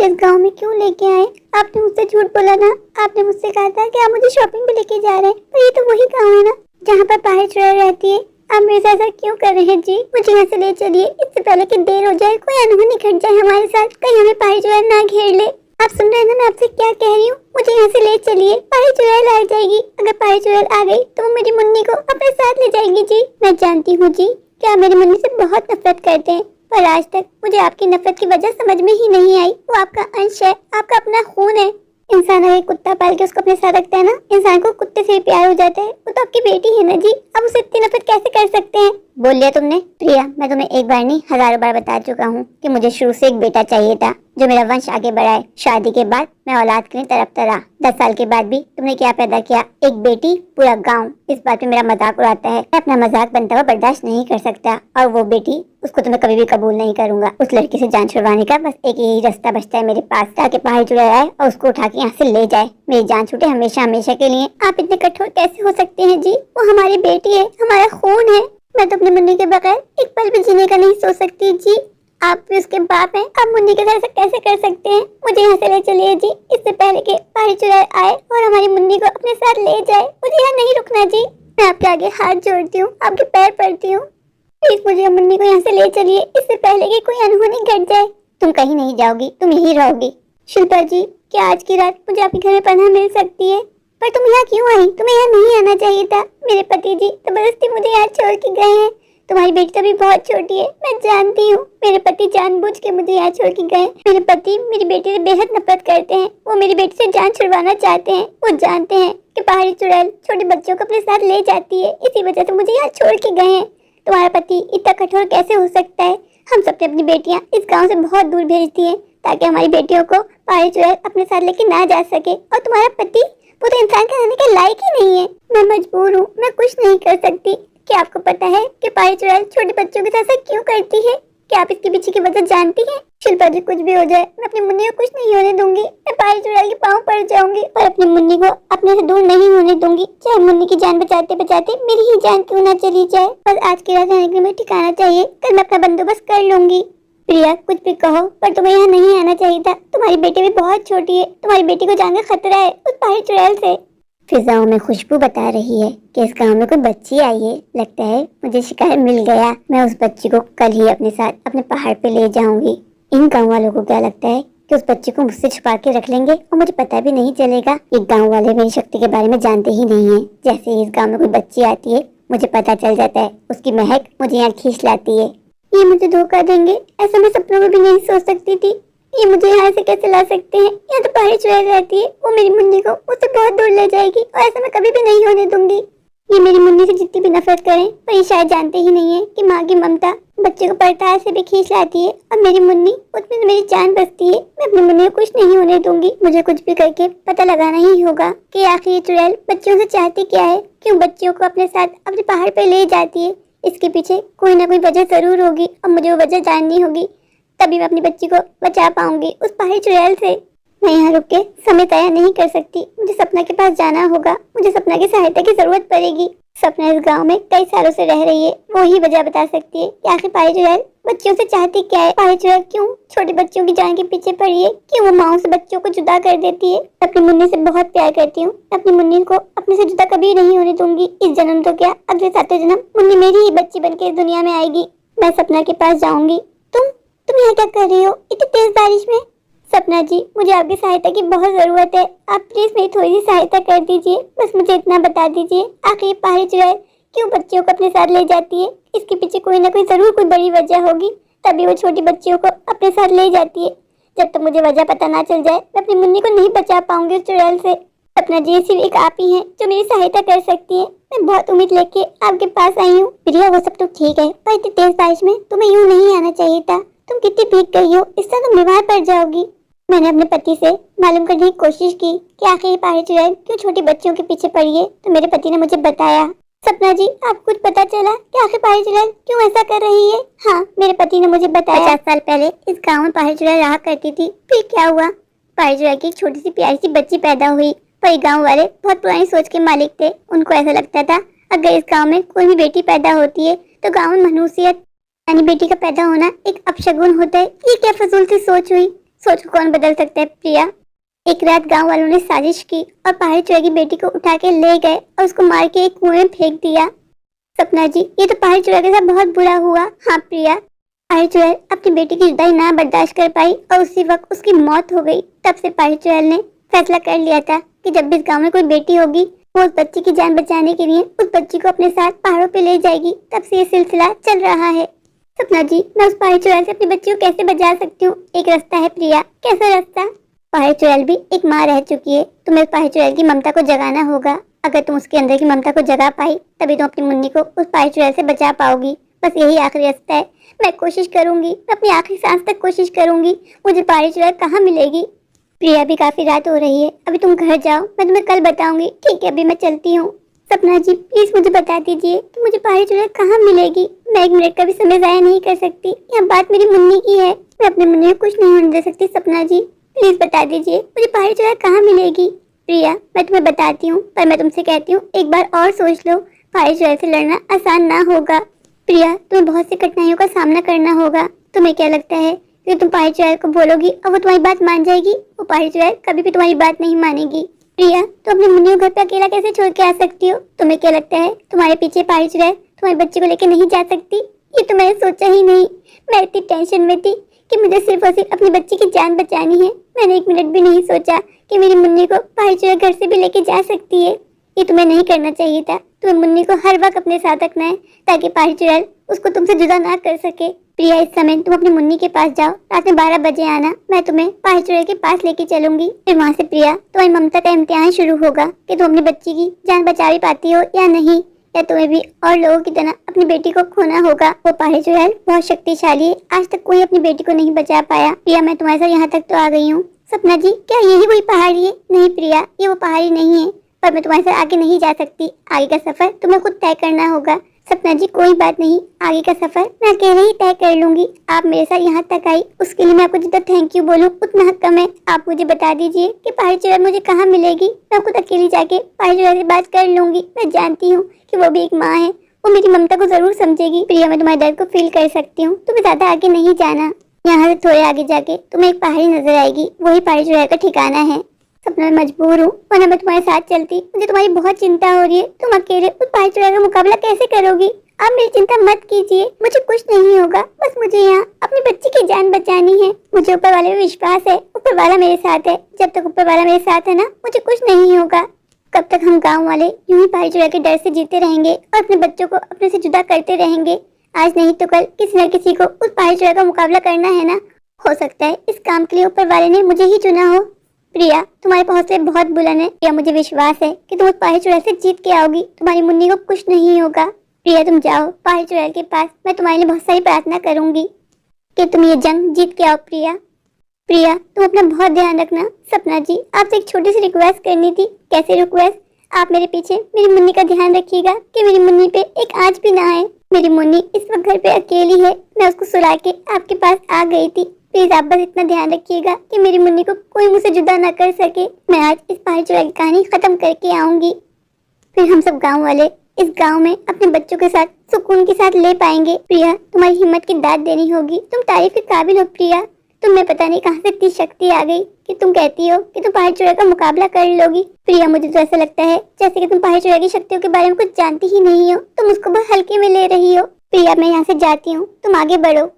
इस गांव में क्यों लेके आए? आपने मुझसे झूठ बोला ना। आपने मुझसे कहा था कि आप मुझे शॉपिंग पे लेके जा रहे हैं, पर ये तो वही गांव है ना जहाँ पर पहाड़ी चुड़ैल रहती है। आप मेरे साथ ऐसा क्यों कर रहे हैं जी? मुझे यहाँ से ले चलिए, इससे पहले कि देर हो जाए, कोई अनहोनी घट जाए हमारे साथ, कहीं हमें पहाड़ी चुड़ैल ना घेर ले। आप सुन रहे हैं ना मैं आपसे क्या कह रही हूँ? मुझे यहाँ से ले चलिए, पहाड़ी चुड़ैल आ जाएगी। अगर पहाड़ी चुड़ैल आ गई तो वो मेरी मुन्नी को अपने साथ ले जाएगी जी। मैं जानती हूँ जी कि आप मेरी मुन्नी से बहुत नफरत करते हैं, पर आज तक मुझे आपकी नफरत की वजह समझ में ही नहीं आई। वो आपका अंश है, आपका अपना खून है। इंसान अगर कुत्ता पाल के उसको अपने साथ रखता है ना, इंसान को कुत्ते से प्यार हो जाता है। वो तो आपकी बेटी है ना जी, आप उसे इतनी नफरत कैसे कर सकते हैं? बोल लिया तुमने? प्रिया, मैं तुम्हें एक बार नहीं हजारों बार बता चुका हूँ कि मुझे शुरू से एक बेटा चाहिए था जो मेरा वंश आगे बढ़ाए। शादी के बाद मैं औलाद के लिए तड़पता रहा। 10 साल के बाद भी तुमने क्या पैदा किया? एक बेटी, पूरा गांव इस बात में मेरा मजाक उड़ाता है। मैं अपना मजाक बनता हुआ बर्दाश्त नहीं कर सकता, और वो बेटी, उसको तो मैं कभी भी कबूल नहीं करूंगा। उस लड़की से जान छुड़वाने का बस एक यही रास्ता बचता है मेरे पास, ताकि पहाड़ी चुड़ैल आए और उसको उठा के यहाँ से ले जाए, मेरी जान छूटे हमेशा हमेशा के लिए। आप इतने कठोर कैसे हो सकते हैं जी? वो हमारी बेटी है, हमारा खून है। मैं तो अपनी मुन्नी के बगैर एक पल भी जीने का नहीं सोच सकती जी। आप भी उसके बाप हैं, आप मुन्नी के साथ कैसे कर सकते हैं? मुझे यहाँ से ले चलिए जी, इससे पहले कि पहाड़ी चुड़ैल आए और हमारी मुन्नी को अपने साथ ले जाए। मुझे यहाँ नहीं रुकना जी। मैं आपके आगे हाथ जोड़ती हूँ, आपके पैर पड़ती हूँ, प्लीज मुझे मुन्नी को यहाँ से ले चलिए, इससे पहले कि कोई अनहोनी घट जाए। तुम कहीं नहीं जाओगी, तुम यहीं रहोगी। शिल्पा जी, क्या आज की रात मुझे आपके घर में पनाह मिल सकती है? पर तुम यहाँ क्यों आई? तुम्हें यहाँ नहीं आना चाहिए था। मेरे पति जी जबरदस्ती मुझे यहाँ छोड़ के गए हैं। तुम्हारी बेटी तो अभी बहुत छोटी है, मैं जानती हूँ। मेरे पति जानबूझ के मुझे यहाँ छोड़ के गए। मेरे पति मेरी बेटी से बेहद नफरत करते हैं। वो मेरी बेटी से जान छुड़वाना चाहते हैं। वो जानते हैं कि पहाड़ी चुड़ैल छोटे बच्चों को अपने साथ ले जाती है, इसी वजह से मुझे यहाँ छोड़ के गए हैं। तुम्हारा पति इतना कठोर कैसे हो सकता है? हम सबने अपनी बेटियाँ इस गाँव से बहुत दूर भेजती है ताकि हमारी बेटियों को पहाड़ी चुड़ैल अपने साथ लेके ना जा सके, और तुम्हारा पति वो तो इंसान के रहने के लायक ही नहीं है। मैं मजबूर हूँ, मैं कुछ नहीं कर सकती। क्या आपको पता है कि पहाड़ी चुड़ैल छोटे बच्चों के साथ ऐसा क्यों करती है? क्या आप इसके पीछे की वजह जानती हैं? शिल्पा जी, कुछ भी हो जाए, मैं अपनी मुन्नी को कुछ नहीं होने दूंगी। मैं पहाड़ी चुड़ैल के पाँव पड़ जाऊंगी और अपनी मुन्नी को अपने से दूर नहीं होने दूंगी, चाहे मुन्नी की जान बचाते बचाते मेरी ही जान क्यों ना चली जाए। बस आज की रात रहने के लिए ठिकाना चाहिए, कल मैं अपना बंदोबस्त कर लूंगी। प्रिया, कुछ भी कहो, पर तुम्हें यहाँ नहीं आना चाहिए था। तुम्हारी बेटी भी बहुत छोटी है, तुम्हारी बेटी को जान का खतरा है उस पहाड़ी चुड़ैल से। फिजाओं में खुशबू बता रही है कि इस गांव में कोई बच्ची आई है। लगता है मुझे शिकार मिल गया। मैं उस बच्ची को कल ही अपने साथ अपने पहाड़ पे ले जाऊंगी। इन गांव वालों को क्या लगता है कि उस बच्ची को मुझसे छुपा के रख लेंगे और मुझे पता भी नहीं चलेगा? ये गांव वाले मेरी शक्ति के बारे में जानते ही नहीं है। जैसे ही इस गांव में कोई बच्ची आती है, मुझे पता चल जाता है, उसकी महक मुझे यहाँ खींच लाती है। ये मुझे धोखा देंगे, ऐसा मैं सपनों में भी नहीं सोच सकती थी। ये मुझे यहाँ से कैसे ला सकते हैं? यहाँ तो पहाड़ी चुड़ैल रहती है, वो मेरी मुन्नी को मुझसे बहुत दूर ले जाएगी, और ऐसा मैं कभी भी नहीं होने दूंगी। ये मेरी मुन्नी से जितनी भी नफरत करें, पर ये शायद जानते ही नहीं है कि माँ की ममता बच्चे को परताल से भी खींच लाती है, और मेरी मुन्नी, उसमें मेरी जान बसती है। मैं अपनी मुन्नी को कुछ नहीं होने दूंगी। मुझे कुछ भी करके पता लगाना ही होगा कि आखिर ये चुड़ैल बच्चों से चाहती क्या है, क्यों बच्चियों को अपने साथ अपने पहाड़ पे ले जाती है। इसके पीछे कोई ना कोई वजह जरूर होगी, और मुझे वो वजह जाननी होगी, तभी मैं अपनी बच्ची को बचा पाऊंगी उस पहाड़ी चुड़ैल से। मैं यहाँ रुक के समय तय नहीं कर सकती। मुझे सपना के पास जाना होगा। मुझे सपना की सहायता की जरूरत पड़ेगी। सपना इस गांव में कई सालों से रह रही है, वो ही वजह बता सकती है कि आखिर पहाड़ी चुड़ैल बच्चों से चाहती क्या है। पहाड़ी चुड़ैल क्यों छोटे बच्चों की जान के पीछे पड़ी है, क्यों वो माओ से बच्चों को जुदा कर देती है। अपनी मुन्नी से बहुत प्यार करती हूँ। अपनी मुन्नी को अपने से जुदा कभी नहीं होने दूंगी। इस जन्म तो क्या, अगले 7 जन्म मुन्नी मेरी ही बच्ची बन के इस दुनिया में आएगी। मैं सपना के पास जाऊंगी। तुम यहाँ क्या कर रही हो इतनी तेज बारिश में? सपना जी, मुझे आपकी सहायता की बहुत जरूरत है। आप प्लीज मेरी थोड़ी सी सहायता कर दीजिए। बस मुझे इतना बता दीजिए, आखिर पहाड़ी चुड़ैल क्यों बच्चियों को अपने साथ ले जाती है? इसके पीछे कोई ना कोई जरूर कोई बड़ी वजह होगी, तभी वो छोटी बच्चियों को अपने साथ ले जाती है। जब तक मुझे वजह पता ना चल जाए, मैं अपनी मुन्नी को नहीं बचा पाऊंगी उस चुड़ैल से। सपना जी, सिर्फ एक आप ही हैं जो मेरी सहायता कर सकती है। मैं बहुत उम्मीद लेके आपके पास आई हूँ। प्रिया, वो सब तो ठीक है, पर इतनी तेज बारिश में तुम्हें यूँ नहीं आना चाहिए था। तुम कितनी भीग गई हो, इससे तुम बीमार पड़ जाओगी। मैंने अपने पति से मालूम करने की कोशिश की कि आखिर ये पहाड़ी चुड़ैल क्यों छोटी बच्चियों के पीछे पड़ी है, तो मेरे पति ने मुझे बताया। सपना जी, आपको कुछ पता चला कि आखिर पहाड़ी चुड़ैल क्यों ऐसा कर रही है? हाँ, मेरे पति ने मुझे बताया। 50 साल पहले इस गाँव में पहाड़ी चुड़ैल रहा करती थी। फिर क्या हुआ? पहाड़ी चुड़ैल की एक छोटी सी प्यारी सी बच्ची पैदा हुई, पर गाँव वाले बहुत पुरानी सोच के मालिक थे। उनको ऐसा लगता था अगर इस गाँव में कोई भी बेटी पैदा होती है तो गाँव में मनुष्यत यानी बेटी का पैदा होना एक अपशगुन होता है। ये क्या फजूल सी सोच हुई? सोच को कौन बदल सकता है प्रिया। एक रात गांव वालों ने साजिश की और पहाड़ी चुड़ैल की बेटी को उठा के ले गए और उसको मार के एक कुएं में फेंक दिया। सपना जी, ये तो पहाड़ी चुड़ैल के साथ बहुत बुरा हुआ। हाँ प्रिया, पहाड़ी चुड़ैल अपनी बेटी की जुदाई ना बर्दाश्त कर पाई और उसी वक्त उसकी मौत हो गई। तब से पहाड़ी चुड़ैल ने फैसला कर लिया था कि जब भी इस गाँव में कोई बेटी होगी वो उस बच्ची की जान बचाने के लिए उस बच्ची को अपने साथ पहाड़ों पे ले जाएगी। तब से ये सिलसिला चल रहा है। सपना जी, मैं उस पहाड़ी चुड़ैल से अपनी बच्ची को कैसे बचा सकती हूँ? एक रास्ता है प्रिया। कैसा रास्ता? पहाड़ी चुड़ैल भी एक माँ रह चुकी है। तुम्हें पहाड़ी चुड़ैल की ममता को जगाना होगा। अगर तुम उसके अंदर की ममता को जगा पाई तभी तुम अपनी मुन्नी को उस पहाड़ी चुड़ैल से बचा पाओगी। बस यही आखिरी रास्ता है। मैं कोशिश करूंगी, मैं अपनी आखिरी सांस तक कोशिश करूंगी। मुझे पहाड़ी चुड़ैल कहाँ मिलेगी? प्रिया, भी काफी रात हो रही है, अभी तुम घर जाओ, मैं तुम्हें कल बताऊंगी। ठीक है, अभी मैं चलती हूँ। सपना जी, प्लीज मुझे बता दीजिए कि मुझे पहाड़ी चुड़ैल कहाँ मिलेगी। मैं एक मिनट का भी समय जाया नहीं कर सकती। यह बात मेरी मुन्नी की है, मैं अपनी मुन्नी को कुछ नहीं होने दे सकती। सपना जी, प्लीज बता दीजिए मुझे पहाड़ी चुड़ैल कहाँ मिलेगी। प्रिया, मैं तुम्हें बताती हूँ, पर मैं तुमसे कहती हूँ एक बार और सोच लो। पहाड़ी चुड़ैल से लड़ना आसान ना होगा। प्रिया, तुम्हें बहुत सी कठिनाइयों का सामना करना होगा। तुम्हें क्या लगता है कि तुम पहाड़ी चुड़ैल को बोलोगी और वो तुम्हारी बात मान जाएगी? वो पहाड़ी चुड़ैल कभी भी तुम्हारी बात नहीं मानेगी। प्रिया, तुम अपनी मुन्नी को घर पे अकेला कैसे छोड़ के आ सकती हो? तुम्हें क्या लगता है तुम्हारे पीछे पहाड़ी चुड़ैल तुम्हारे बच्चे को लेकर नहीं जा सकती? ये तो मैंने सोचा ही नहीं। मैं इतनी टेंशन में थी कि मुझे सिर्फ और सिर्फ अपनी बच्ची की जान बचानी है। मैंने एक मिनट भी नहीं सोचा कि मेरी मुन्नी को पहाड़ी चुड़ैल घर से भी लेके जा सकती है। ये तुम्हें नहीं करना चाहिए था। तुम्हें मुन्नी को हर वक्त अपने साथ रखना है ताकि पहाड़ी चुड़ैल उसको तुमसे जुदा ना कर सके। प्रिया, इस समय तुम अपनी मुन्नी के पास जाओ, रात में 12 बजे आना। मैं तुम्हें पहाड़ी चुड़ैल के पास लेके चलूंगी। फिर वहाँ से प्रिया, तुम्हारी ममता का इम्तिहान शुरू होगा कि तुम अपनी बच्ची की जान बचा भी पाती हो या नहीं, या तुम्हें भी और लोगों की तरह अपनी बेटी को खोना होगा। वो पहाड़ी चुड़ैल बहुत शक्तिशाली है, आज तक कोई अपनी बेटी को नहीं बचा पाया। प्रिया, मैं तुम्हारे साथ यहाँ तक तो आ गई हूँ। सपना जी, क्या यही वही पहाड़ी है? नहीं प्रिया, ये वो पहाड़ी नहीं है, पर मैं तुम्हारे साथ आगे नहीं जा सकती। आगे का सफर तुम्हें खुद तय करना होगा। सपना जी, कोई बात नहीं, आगे का सफर मैं अकेले ही तय कर लूंगी। आप मेरे साथ यहाँ तक आई, उसके लिए मैं आपको जितना थैंक यू बोलूँ उतना कम है। आप मुझे बता दीजिए कि पहाड़ी चुड़ैल मुझे कहाँ मिलेगी। मैं खुद अकेली जाके पहाड़ी चुड़ैल से बात कर लूंगी। मैं जानती हूँ कि वो भी एक माँ है, वो मेरी ममता को जरूर समझेगी। प्रिया, मैं तुम्हारे दर्द को फील कर सकती हूँ। तुम्हें ज्यादा आगे नहीं जाना। यहाँ से थोड़े आगे जाके तुम्हें एक पहाड़ी नजर आएगी, वही पहाड़ी चुड़ैल का ठिकाना है। सपना, मैं मजबूर हूँ, वरना मैं तुम्हारे साथ चलती। मुझे तुम्हारी बहुत चिंता हो रही है। तुम अकेले उस पहाड़ी चुड़ैल का मुकाबला कैसे करोगी? आप मेरी चिंता मत कीजिए, मुझे कुछ नहीं होगा। बस मुझे यहाँ अपनी बच्ची की जान बचानी है। मुझे ऊपर वाले में विश्वास है, ऊपर वाला मेरे साथ है। जब तक ऊपर वाला मेरे साथ है ना, मुझे कुछ नहीं होगा। कब तक हम गाँव वाले यूं ही पहाड़ी चुड़ैल के डर से जीते रहेंगे और अपने बच्चों को अपने से जुदा करते रहेंगे? आज नहीं तो कल किसी न किसी को उस पहाड़ी चुड़ैल का मुकाबला करना है ना। हो सकता है इस काम के लिए ऊपर वाले ने मुझे ही चुना हो। प्रिया, तुम्हारे हौसले बहुत बुलंद है। प्रिया, मुझे विश्वास है कि तुम उस पहाड़ी चुड़ैल से जीत के आओगी। तुम्हारी मुन्नी को कुछ नहीं होगा। प्रिया, तुम जाओ पहाड़ी चुड़ैल के पास। मैं तुम्हारे लिए बहुत सारी प्रार्थना करूंगी कि तुम ये जंग जीत के आओ। प्रिया, प्रिया, तुम अपना बहुत ध्यान रखना। सपना जी, आपसे एक छोटी सी रिक्वेस्ट करनी थी। कैसी रिक्वेस्ट? आप मेरे पीछे मेरी मुन्नी का ध्यान रखिएगा कि मेरी मुन्नी पे एक आंच भी ना आए। मेरी मुन्नी इस वक्त घर पे अकेली है, मैं उसको सुला के आपके पास आ गई थी। प्लीज आप बस इतना ध्यान रखिएगा कि मेरी मुन्नी को कोई मुझसे जुदा ना कर सके। मैं आज इस पहाड़ी चुड़ैल की कहानी खत्म करके आऊंगी, फिर हम सब गांव वाले इस गांव में अपने बच्चों के साथ सुकून के साथ ले पाएंगे। प्रिया, तुम्हारी हिम्मत की दाद देनी होगी। तुम तारीफ के काबिल हो प्रिया। तुम्हें पता नहीं कहां से इतनी शक्ति आ गई कि तुम कहती हो कि तुम पहाड़ी चुड़ैल का मुकाबला कर लोगी। प्रिया, मुझे तो ऐसा लगता है जैसे कि तुम पहाड़ी चुड़ैल की शक्तियों के बारे में कुछ जानती ही नहीं हो। तुम उसको बहुत हल्के में ले रही हो। प्रिया, मैं यहाँ से जाती हूँ, तुम आगे बढ़ो।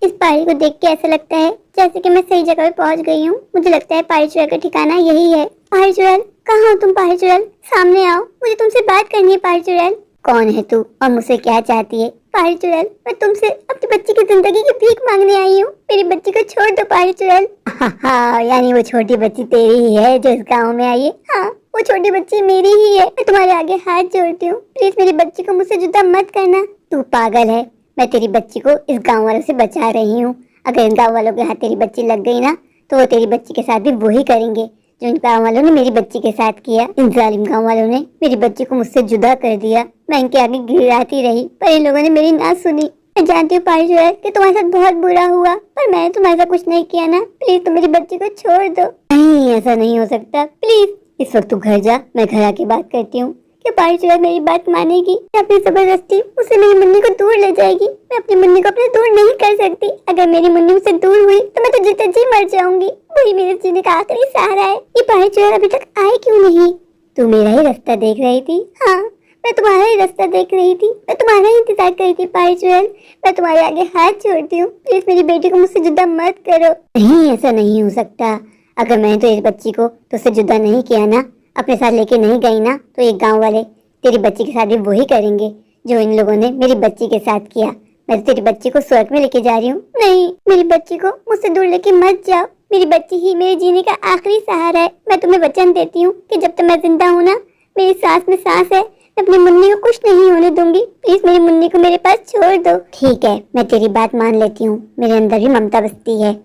इस पहाड़ी को देख के ऐसा लगता है जैसे कि मैं सही जगह पे पहुंच गई हूँ। मुझे लगता है पहाड़ी चुड़ैल का ठिकाना यही है। पहाड़ी चुड़ैल, कहाँ हो तुम? पहाड़ी चुड़ैल, सामने आओ, मुझे तुमसे बात करनी है। पहाड़ी चुड़ैल, कौन है तू और मुझसे क्या चाहती है? पहाड़ी चुड़ैल, मैं तुमसे अपनी बच्ची की जिंदगी की भीख मांगने आई हूँ। मेरी बच्ची को छोड़ दो पहाड़ी चुड़ैल। हाँ, यानी वो छोटी बच्ची तेरी ही है जो इस गाँव में आई है? हाँ, वो छोटी बच्ची मेरी ही है। मैं तुम्हारे आगे हाथ जोड़ती हूँ, प्लीज मेरी बच्ची को मुझसे जुदा मत करना। तू पागल है, मैं तेरी बच्ची को इस गांव वालों से बचा रही हूँ। अगर इन गांव वालों के हाथ तेरी बच्ची लग गई ना, तो वो तेरी बच्ची के साथ भी वही करेंगे जो इन गांव वालों ने मेरी बच्ची के साथ किया। इन जालिम गांव वालों ने मेरी बच्ची को मुझसे जुदा कर दिया। मैं इनके आगे गिड़गिड़ाती रही, पर इन लोगों ने मेरी ना सुनी। मैं जानती हूँ पहाड़ी चुड़ैल कि तुम्हारे साथ बहुत बुरा हुआ, पर मैंने तुम्हारे साथ कुछ नहीं किया ना। प्लीज तुम मेरी बच्ची को छोड़ दो। नहीं, ऐसा नहीं हो सकता। प्लीज इस वक्त तू घर जा, मैं घर आके बात करती हूँ कि पहाड़ी चुड़ैल मेरी बात मानेगी या फिर जबरदस्ती उसे मेरी मुन्नी को दूर ले जाएगी। मैं अपनी मुन्नी को अपने दूर नहीं कर सकती। अगर मेरी मुन्नी मुझसे दूर हुई तो मैं तो जीते जी मर जाऊंगी। वही मेरे जीने का आखिरी सहारा है। ये पहाड़ी चुड़ैल अभी तक आए क्यों नहीं? तू मेरा ही रास्ता देख रही थी? हाँ, मैं तुम्हारा ही रास्ता देख रही थी। मैं तुम्हारा ही इंतजार कर रही थी पहाड़ी चुड़ैल। मैं तुम्हारे आगे हाथ जोड़ती हूँ, प्लीज मेरी बेटी को मुझसे जुदा मत करो। नहीं, ऐसा नहीं हो सकता। अगर मैंने तो इस बच्ची को तुझसे जुदा नहीं किया ना, अपने साथ लेके नहीं गई ना, तो ये गांव वाले तेरी बच्ची के साथ भी वही करेंगे जो इन लोगों ने मेरी बच्ची के साथ किया। मैं तो तेरी बच्ची को स्वर्ग में लेके जा रही हूँ। नहीं, मेरी बच्ची को मुझसे दूर लेके मत जाओ। मेरी बच्ची ही मेरे जीने का आखिरी सहारा है। मैं तुम्हें वचन देती हूँ कि जब तक मैं जिंदा हूँ ना, मेरी सांस में सांस है, मैं अपनी मुन्नी को कुछ नहीं होने दूंगी। प्लीज मेरी मुन्नी को मेरे पास छोड़ दो। ठीक है, मैं तेरी बात मान लेती हूँ। मेरे अंदर भी ममता बसती है,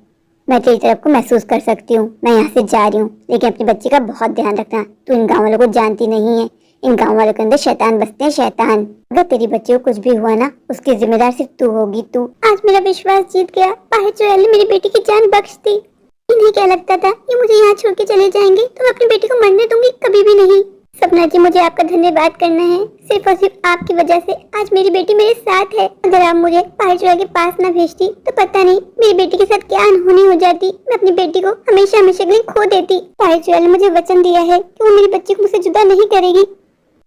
मैं तेरी तरफ को महसूस कर सकती हूँ। मैं यहाँ से जा रही हूँ, लेकिन अपनी बच्ची का बहुत ध्यान रखना। तू इन गाँव वालों को जानती नहीं है। इन गाँव वालों के अंदर शैतान बसते हैं, शैतान। अगर तेरी बच्ची को कुछ भी हुआ ना, उसकी जिम्मेदार सिर्फ तू होगी, तू। आज मेरा विश्वास जीत गया। पहाड़ी चुड़ैल ने मेरी बेटी की जान बख्श दी। इन्हें क्या लगता था कि मुझे यहाँ छोड़ के चले जाएंगे तो मैं अपनी बेटी को मरने दूंगी? कभी भी नहीं। सपना जी, मुझे आपका धन्यवाद करना है। सिर्फ और सिर्फ आपकी वजह से आज मेरी बेटी मेरे साथ है। अगर आप मुझे पहाड़ी चुड़ैल के पास न भेजती तो पता नहीं मेरी बेटी के साथ क्या अनहोनी हो जाती। मैं अपनी बेटी को हमेशा हमेशा के लिए खो देती। पहाड़ी चुड़ैल ने मुझे वचन दिया है कि वो मेरी बच्ची को मुझसे जुदा नहीं करेगी।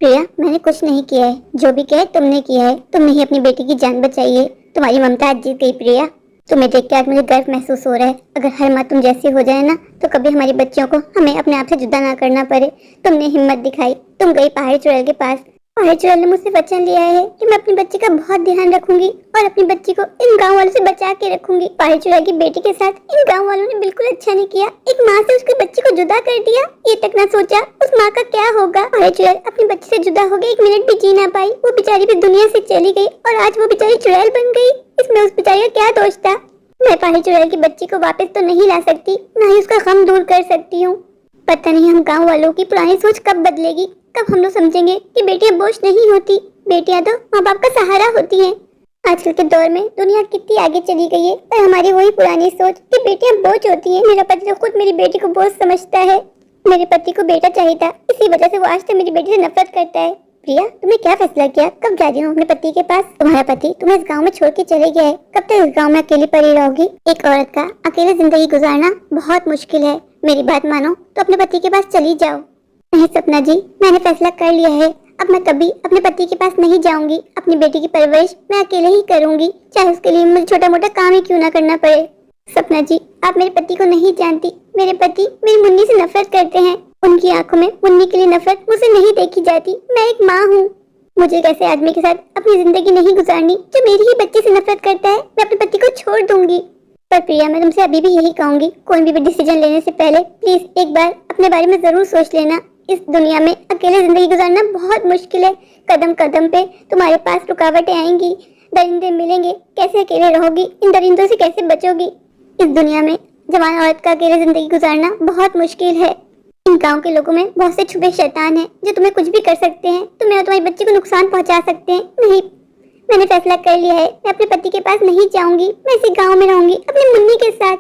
प्रिया, मैंने कुछ नहीं किया है। जो भी किया है तुमने किया है। तुमने ही अपनी बेटी की जान बचाई है। तुम्हारी ममता आज जीत गई प्रिया। तुम्हें देख के आज मुझे गर्व महसूस हो रहा है। अगर हर माँ तुम जैसी हो जाए ना, तो कभी हमारी बच्चियों को हमें अपने आप से जुदा ना करना पड़े। तुमने हिम्मत दिखाई, तुम गई पहाड़ी चुड़ैल के पास। पहाड़ी चुड़ैल ने मुझसे वचन लिया है कि मैं अपनी बच्ची का बहुत ध्यान रखूंगी और अपनी बच्ची को इन गाँव वालों से बचा के रखूंगी। पहाड़ी चुड़ैल की बेटी के साथ इन गाँव वालों ने बिल्कुल अच्छा नहीं किया। एक माँ से उसकी बच्ची को जुदा कर दिया। ये तक ना सोचा उस माँ का क्या होगा। पहाड़ी चुड़ैल अपनी बच्ची से जुदा हो गई, एक मिनट भी जी ना पाई। वो बेचारी भी दुनिया से चली गई और आज वो बेचारी चुड़ैल बन गई। इसमें उस बेचारी का क्या दोष था? मैं पहाड़ी चुड़ैल की बच्ची को वापस तो नहीं ला सकती, ना ही उसका गम दूर कर सकती हूँ। पता नहीं हम गांव वालों की पुरानी सोच कब बदलेगी, कब हम लोग समझेंगे कि बेटियां बोझ नहीं होती, बेटियां तो माँ बाप का सहारा होती हैं। आजकल के दौर में दुनिया कितनी आगे चली गई है, पर हमारी वही पुरानी सोच कि बेटियां बोझ होती हैं। मेरा पति तो खुद मेरी बेटी को बोझ समझता है। मेरे पति को बेटा चाहिए था, इसी वजह से वो आज तक मेरी बेटी से नफरत करता है। प्रिया, तुमने क्या फैसला किया? कब जा रही हो अपने पति के पास? तुम्हारा पति तुम्हें इस गांव में छोड़ के चले गया है। कब तक इस गांव में अकेली पड़ी रहोगी? एक औरत का अकेले जिंदगी गुजारना बहुत मुश्किल है। मेरी बात मानो तो अपने पति के पास चली जाओ। नहीं सपना जी, मैंने फैसला कर लिया है। अब मैं कभी अपने पति के पास नहीं जाऊंगी। अपनी बेटी की परवरिश मैं अकेले ही करूंगी, चाहे उसके लिए मुझे छोटा मोटा काम ही क्यों ना करना पड़े। सपना जी, आप मेरे पति को नहीं जानती। मेरे पति मेरी मुन्नी से नफरत करते हैं। उनकी आंखों में मुन्नी के लिए नफरत मुझे नहीं देखी जाती। मैं एक माँ हूँ। मुझे कैसे आदमी के साथ अपनी जिंदगी नहीं गुजारनी जो मेरी ही बच्ची से नफरत करता है। मैं अपने पति को छोड़ दूंगी। पर प्रिया, मैं तुमसे अभी भी यही कहूंगी, कोई भी डिसीजन लेने से पहले प्लीज एक बार अपने बारे में जरूर सोच लेना। इस दुनिया में अकेले जिंदगी गुजारना बहुत मुश्किल है। कदम कदम पे तुम्हारे पास रुकावटें आएंगी, दरिंदे मिलेंगे। कैसे अकेले रहोगी? इन दरिंदों से कैसे बचोगी? इस दुनिया में जवान औरत का अकेले जिंदगी गुजारना बहुत मुश्किल है। इन गांव के लोगों में बहुत से छुपे शैतान हैं जो तुम्हें कुछ भी कर सकते हैं, तुम्हें और तुम्हारी बच्ची को नुकसान पहुंचा सकते हैं। नहीं, मैंने फैसला कर लिया है, मैं अपने पति के पास नहीं जाऊंगी। मैं इसी गांव में रहूंगी अपनी मुन्नी के साथ।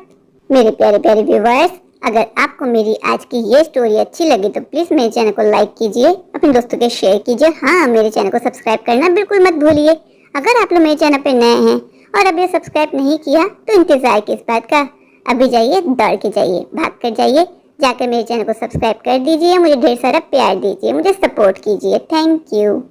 मेरे प्यारे प्यारे व्यूअर्स, अगर आपको मेरी आज की ये स्टोरी अच्छी लगी तो प्लीज मेरे चैनल को लाइक कीजिए, अपने दोस्तों के शेयर कीजिए। हाँ, मेरे चैनल को सब्सक्राइब करना बिल्कुल मत भूलिए। अगर आप लोग मेरे चैनल पर नए हैं और अभी सब्सक्राइब नहीं किया तो इंतजार किस बात का? अभी जाइए, दौड़ के जाइए, भाग कर जाइए, जाकर मेरे चैनल को सब्सक्राइब कर दीजिए। मुझे ढेर सारा प्यार दीजिए, मुझे सपोर्ट कीजिए। Thank you.